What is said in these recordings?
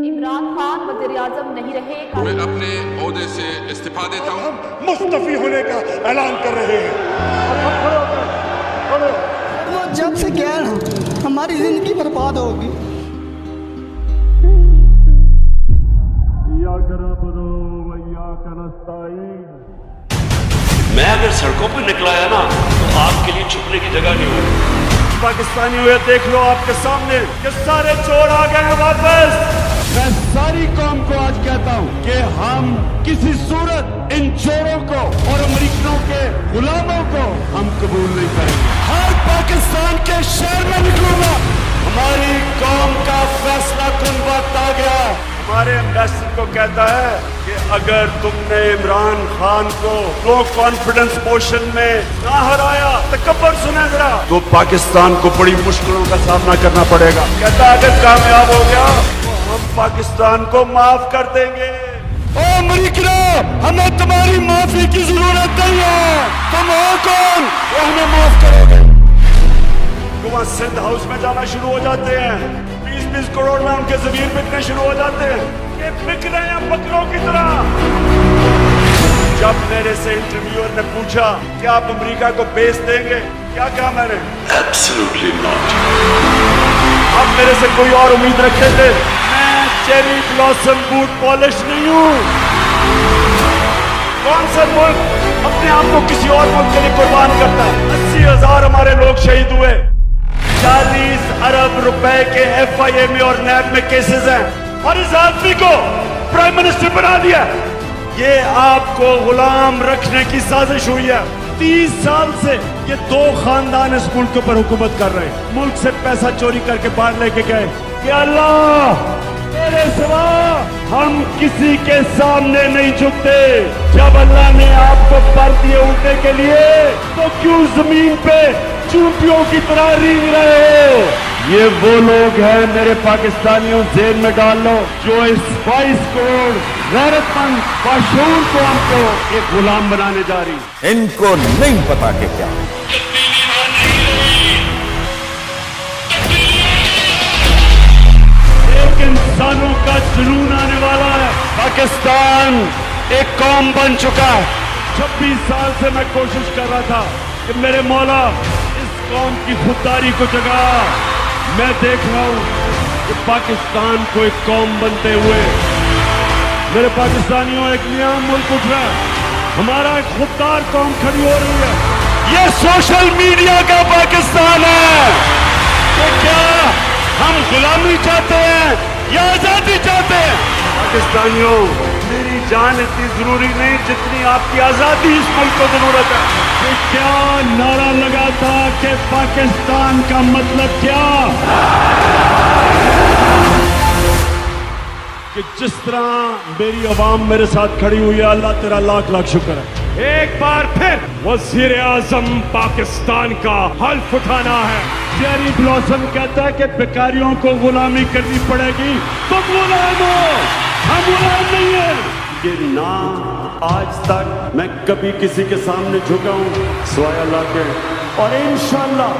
عمران خان وزیر اعظم نہیں رہے۔ میں اپنے عہدے سے استعفا دیتا ہوں۔ مستعفی ہونے کا اعلان کر رہے ہیں۔ وہ جب سے گیا نا ہماری زندگی برباد ہوگی۔ میں اگر سڑکوں پہ نکلا ہے نا تو آپ کے لیے چھپنے کی جگہ نہیں ہوگی۔ پاکستانی ہوئے دیکھ لو آپ کے سامنے کہ سارے چور آ گئے ہیں واپس۔ میں ساری قوم کو آج کہتا ہوں کہ ہم کسی صورت ان چوروں کو اور امریکنوں کے غلاموں کو ہم قبول نہیں کریں گے۔ ہر پاکستان کے شہر میں نکلوں گا۔ ہماری قوم کا فیصلہ کن وقت آ گیا۔ ہمارے ایمبیسڈر کو کہتا ہے کہ اگر تم نے عمران خان کو لو کانفیڈنس موشن میں نہ ہرایا، تکبر سنے ذرا، تو پاکستان کو بڑی مشکلوں کا سامنا کرنا پڑے گا۔ کہتا ہے اگر کامیاب ہو گیا تو ہم پاکستان کو معاف کر دیں گے۔ او امریکہ، ہمیں تمہاری معافی کی ضرورت نہیں ہے۔ تم ہو کون وہ ہمیں معاف کرو گے؟ وہاں سندھ ہاؤس میں جانا شروع ہو جاتے ہیں، 20 کروڑ میں ان کے ضمیر بکنے شروع ہو جاتے ہیں کہ بک رہے ہیں بکروں کی طرح۔ جب میرے سے انٹرویور نے پوچھا کہ آپ امریکہ کو بیچ دیں گے، کیا کہا میں نے؟ Absolutely not۔ آپ میرے سے کوئی اور امید رکھتے تھے؟ میں چیری بلاسم بوٹ پالش نہیں ہوں۔ کون سا ملک اپنے آپ کو کسی اور ملک کے لیے قربان کرتا ہے؟ 80,000 ہمارے لوگ شہید ہوئے، 40 ارب روپے کے FIA میں اور نیب میں کیسز ہیں، اور اس آدمی کو پرائم منسٹر بنا دیا۔ یہ آپ کو غلام رکھنے کی سازش ہوئی ہے۔ 30 سال سے یہ 2 خاندان اس ملک کے اوپر حکومت کر رہے ہیں۔ ملک سے پیسہ چوری کر کے باہر لے کے گئے کہ اللہ تیرے سوا ہم کسی کے سامنے نہیں جھکتے۔ جب اللہ نے آپ کو پر دیے اٹھنے کے لیے تو کیوں زمین پہ چونٹیوں کی طرح رینگ رہے ہو؟ یہ وہ لوگ ہیں میرے پاکستانیوں، ذہن میں ڈال لو، جو اس 22 کروڑ غیرت مند باشعور قوم کو ایک غلام بنانے جا رہی۔ ان کو نہیں پتا کہ کیا ایک انسانوں کا جنون آنے والا ہے۔ پاکستان ایک قوم بن چکا ہے۔ 26 سال سے میں کوشش کر رہا تھا کہ میرے مولا اس قوم کی خودداری کو جگا۔ میں دیکھ رہا ہوں کہ پاکستان کو ایک قوم بنتے ہوئے میرے پاکستانیوں ایک نیا ملک اٹھ رہا ہے۔ ہمارا ایک خوددار قوم کھڑی ہو رہی ہے۔ یہ سوشل میڈیا کا پاکستان ہے کہ کیا ہم غلامی چاہتے ہیں یا آزادی چاہتے ہیں؟ پاکستانیوں، میری جان اتنی ضروری نہیں جتنی آپ کی آزادی اس ملک کو ضرورت ہے۔ کہ کیا نعرہ لگا تھا کہ پاکستان کا مطلب کیا؟ کہ جس طرح میری عوام میرے ساتھ کھڑی ہوئی ہے، اللہ تیرا لاکھ لاکھ شکر ہے۔ ایک بار پھر وزیر اعظم پاکستان کا حلف اٹھانا ہے۔ چیری بلاسم کہتا ہے کہ بیکاریوں کو غلامی کرنی پڑے گی، تم غلام ہو، ہم غلام نہیں ہیں۔ یہ نام آج تک میں کبھی کسی کے سامنے جھکا ہوں سوائے اللہ کے، اور انشاءاللہ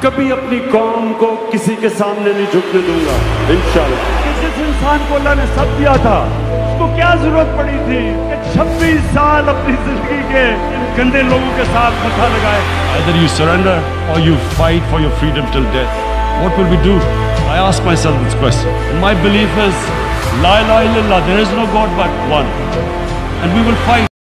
کبھی اپنی قوم کو کسی کے سامنے نہیں جھکنے دوں گا انشاءاللہ۔ جس انسان کو اللہ نے سب دیا تھا اس کو کیا ضرورت پڑی تھی کہ 26 سال اپنی زندگی کے ان گندے لوگوں کے ساتھ ماتھا لگائے؟ Either you surrender or you fight for your freedom till death. What will we do? I ask myself this question. And my belief is, La ilaha illallah, there is no God but one. And we will fight.